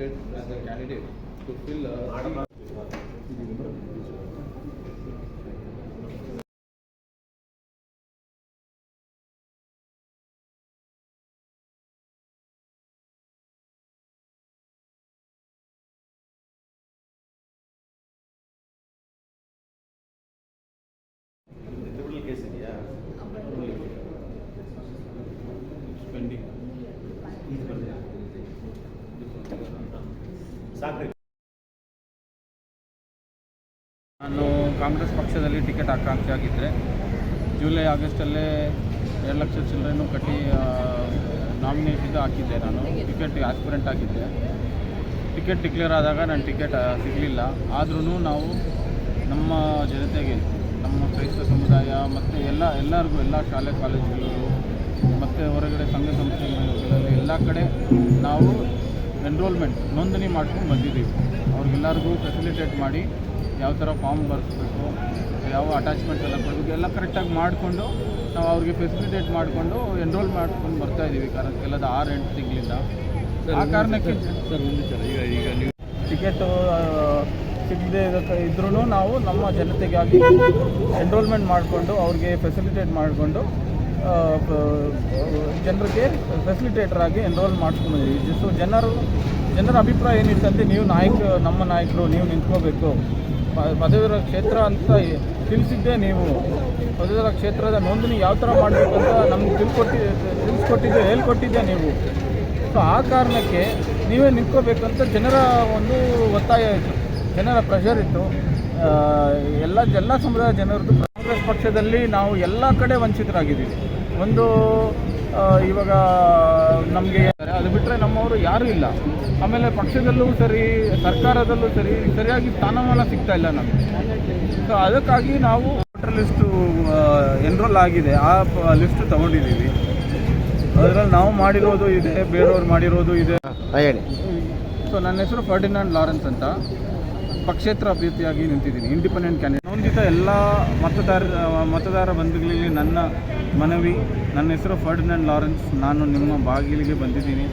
nominated as a candidate to fill case ಇದೆಯಾ pending. ನಾನು ಕಾಂಗ್ರೆಸ್ ಪಕ್ಷದಲ್ಲಿ ಟಿಕೆಟ್ ಆಕಾಂಕ್ಷಿ ಆಗಿದ್ದರೆ ಜುಲೈ ಆಗಸ್ಟಲ್ಲೇ 2 ಲಕ್ಷ ಚಿಲ್ಲರೆನೂ ಕಟ್ಟಿ ನಾಮಿನೇಷನ್ ಹಾಕಿದ್ದೆ. ನಾನು ಟಿಕೆಟ್ ಆಸ್ಪಿರೆಂಟ್ ಆಗಿದ್ದೆ. ಟಿಕೆಟ್ ಡಿಕ್ಲೇರ್ ಆದಾಗ ನನ್ನ ಟಿಕೆಟ್ ಸಿಗಲಿಲ್ಲ. ಆದ್ರೂ ನಾವು ನಮ್ಮ ಜನತೆಗೆ, ನಮ್ಮ ಕ್ರೈಸ್ತ ಸಮುದಾಯ ಮತ್ತು ಎಲ್ಲರಿಗೂ ಎಲ್ಲ ಶಾಲೆ ಕಾಲೇಜುಗಳು ಮತ್ತು ಹೊರಗಡೆ ಸಂಘ ಸಂಸ್ಥೆಗಳಲ್ಲಿ ಎಲ್ಲ ಕಡೆ ನಾವು ನೋಂದಣಿ ಮಾಡ್ಕೊಂಡು ಬಂದಿದ್ದೀವಿ. ಅವ್ರಿಗೆಲ್ಲರಿಗೂ ಫೆಸಿಲಿಟೇಟ್ ಮಾಡಿ ಯಾವ ಥರ ಫಾರ್ಮ್ ಬರೆಸ್ಬೇಕು, ಯಾವ ಅಟ್ಯಾಚ್ಮೆಂಟ್ಸ್ ಎಲ್ಲ ಕೊಡಬೇಕು ಎಲ್ಲ ಕರೆಕ್ಟಾಗಿ ಮಾಡಿಕೊಂಡು ನಾವು ಅವ್ರಿಗೆ ಫೆಸಿಲಿಟೇಟ್ ಮಾಡಿಕೊಂಡು ಎನ್ರೋಲ್ ಮಾಡ್ಕೊಂಡು ಬರ್ತಾಯಿದ್ದೀವಿ. ಕೆಲದ 6-8 ತಿಂಗಳಿಂದ. ಆ ಕಾರಣಕ್ಕೆ ಸರ್ ಒಂದು ಸರ್ ಈಗ ನೀವು ಟಿಕೆಟು ಸಿಗದೆ ಇದ್ರೂ ನಾವು ನಮ್ಮ ಜನತೆಗಾಗಿ ಎನ್ರೋಲ್ಮೆಂಟ್ ಮಾಡಿಕೊಂಡು ಅವ್ರಿಗೆ ಫೆಸಿಲಿಟೇಟ್ ಮಾಡಿಕೊಂಡು ಜನರಿಗೆ ಫೆಸಿಲಿಟೇಟರ್ ಆಗಿ ಎನ್ರೋಲ್ ಮಾಡಿಸ್ಕೊಂಡಿದ್ದೀವಿ. ಸೊ ಜನರ ಅಭಿಪ್ರಾಯ ಏನಿತ್ತಂದರೆ ನಮ್ಮ ನಾಯಕರು ನೀವು ನಿಂತ್ಕೋಬೇಕು, ಪದವೀಧರ ಕ್ಷೇತ್ರ ಅಂತ ತಿಳಿಸಿದ್ದೇ ನೀವು, ಪದವೀಧರ ಕ್ಷೇತ್ರದ ನೋಂದಣಿ ಯಾವ ಥರ ಮಾಡಬೇಕು ಅಂತ ನಮ್ಗೆ ಹೇಳ್ಕೊಟ್ಟಿದ್ದೆ ನೀವು. ಸೊ ಆ ಕಾರಣಕ್ಕೆ ನೀವೇ ನಿಂತ್ಕೋಬೇಕಂತ ಜನರ ಒಂದು ಒತ್ತಾಯ ಇತ್ತು, ಜನರ ಪ್ರೆಷರ್ ಇತ್ತು. ಎಲ್ಲ ಸಮುದಾಯ ಜನರದ್ದು. ಕಾಂಗ್ರೆಸ್ ಪಕ್ಷದಲ್ಲಿ ನಾವು ಎಲ್ಲ ಕಡೆ ವಂಚಿತರಾಗಿದ್ದೀವಿ. ಒಂದು ಇವಾಗ ನಮಗೆ ಅದು ಬಿಟ್ಟರೆ ನಮ್ಮವರು ಯಾರೂ ಇಲ್ಲ. ಆಮೇಲೆ ಪಕ್ಷದಲ್ಲೂ ಸರಿ, ಸರ್ಕಾರದಲ್ಲೂ ಸರಿ ಸರಿಯಾಗಿ ಸ್ಥಾನಮಾನ ಸಿಗ್ತಾ ಇಲ್ಲ ನಮಗೆ. ಸೊ ಅದಕ್ಕಾಗಿ ನಾವು ವೋಟರ್ ಲಿಸ್ಟು ಎನ್ರೋಲ್ ಆಗಿದೆ, ಆ ಲಿಸ್ಟು ತೊಗೊಂಡಿದ್ದೀವಿ. ಅದರಲ್ಲಿ ನಾವು ಮಾಡಿರೋದು ಇದೆ, ಬೇರೆಯವ್ರು ಮಾಡಿರೋದು ಇದೆ. ಹೇಳಿ. ಸೊ ನನ್ನ ಹೆಸರು ಫರ್ಡಿನಾಂಡ್ ಲಾರೆನ್ಸ್ ಅಂತ, ಪಕ್ಷೇತರ ಅಭ್ಯರ್ಥಿಯಾಗಿ ನಿಂತಿದ್ದೀನಿ, ಇಂಡಿಪೆಂಡೆಂಟ್ ಕ್ಯಾಂಡಿಡೇಟ್. ನೋಂದಿತ ಎಲ್ಲ ಮತದಾರ ಬಂಧುಗಳಿಗೆ ನನ್ನ ಮನವಿ, ನನ್ನ ಹೆಸರು ಫರ್ಡಿನಾಂಡ್ ಲಾರೆನ್ಸ್. ನಾನು ನಿಮ್ಮ ಬಾಗಿಲಿಗೆ ಬಂದಿದ್ದೀನಿ.